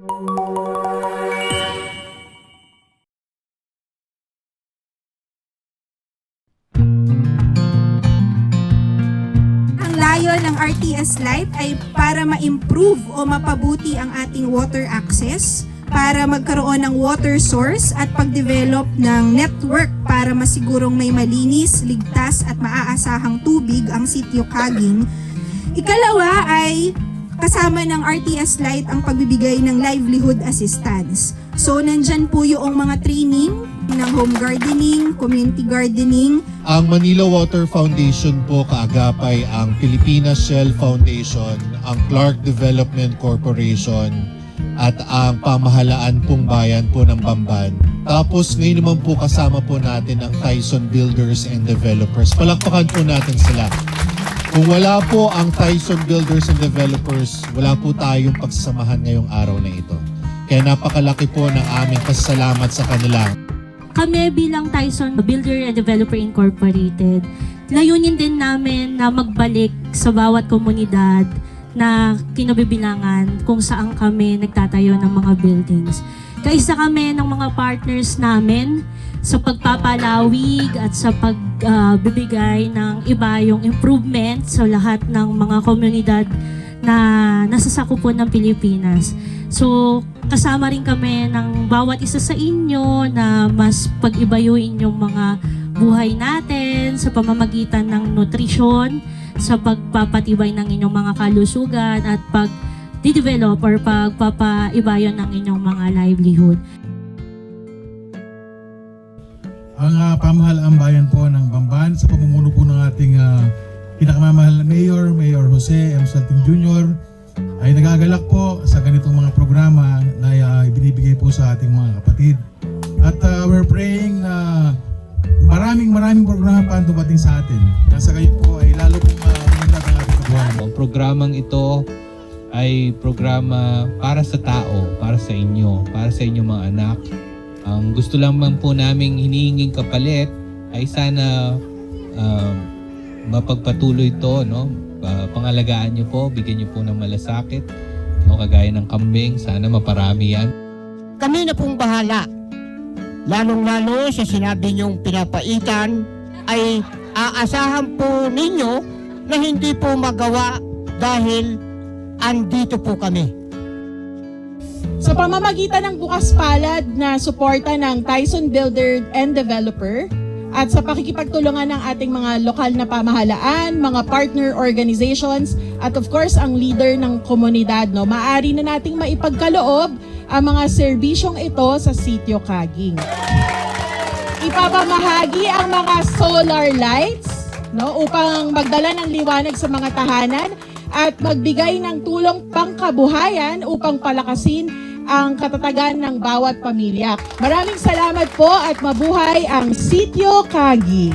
Ang layo ng RTS Life ay para ma-improve o mapabuti ang ating water access, para magkaroon ng water source at pag-develop ng network para masigurong may malinis, ligtas at maaasahang tubig ang Sitio Kaging. Ikalawa ay kasama ng RTS Light ang pagbibigay ng livelihood assistance. So nandyan po yung mga training ng home gardening, community gardening. Ang Manila Water Foundation po kaagapay ang Pilipinas Shell Foundation, ang Clark Development Corporation, at ang pamahalaan pong bayan po ng Bamban. Tapos ngayon naman po kasama po natin ang Tyson Builders and Developers. Palakpakan po natin sila. Kung wala po ang Tyson Builders and Developers, wala po tayong pagsasamahan ngayong araw na ito. Kaya napakalaki po ng aming pasasalamat sa kanila. Kami bilang Tyson Builder and Developer Incorporated, layunin din namin na magbalik sa bawat komunidad na kinabibilangan kung saan kami nagtatayo ng mga buildings. Kaisa kami ng mga partners namin sa pagpapalawig at sa pagbibigay ng iba yung improvement sa lahat ng mga komunidad na nasasakupan ng Pilipinas. So, kasama rin kami ng bawat isa sa inyo na mas pag-ibayuin yung mga buhay natin sa pamamagitan ng nutrisyon, sa pagpapatibay ng inyong mga kalusugan at pag-develop or pagpapaibayon ng inyong mga livelihood. Ang pamahalaang bayan po ng Bamban sa pamumuno po ng ating pinakamamahal na Mayor Jose M. Salting Jr. ay nagagalak po sa ganitong mga programa na ibinibigay po sa ating mga kapatid. At we're praying na maraming programa pa ang dumating sa atin. Nasa kayo po ay lalo pong umunlad ang ating kabuhayan. Ang programang ito ay programa para sa tao, para sa inyo, para sa inyong mga anak. Ang gusto lamang po naming hinihinging kapalit ay sana mapagpatuloy ito, no? Pangalagaan nyo po, bigyan nyo po ng malasakit, no? Kagaya ng kambing, sana maparami yan. Kami na pong bahala. Lalong-lalo sa sinabi niyong pinapaitan ay aasahan po ninyo na hindi po magawa dahil andito po kami. Sa pamamagitan ng bukas palad na suporta ng Tyson Builder and Developer at sa pakikipagtulungan ng ating mga lokal na pamahalaan, mga partner organizations at of course ang leader ng komunidad, no, maaari na nating maipagkaloob ang mga serbisyong ito sa Sitio Kaging. Ipapamahagi ang mga solar lights, no, upang magdala ng liwanag sa mga tahanan at magbigay ng tulong pangkabuhayan upang palakasin ang katatagan ng bawat pamilya. Maraming salamat po at mabuhay ang Sitio Kaging.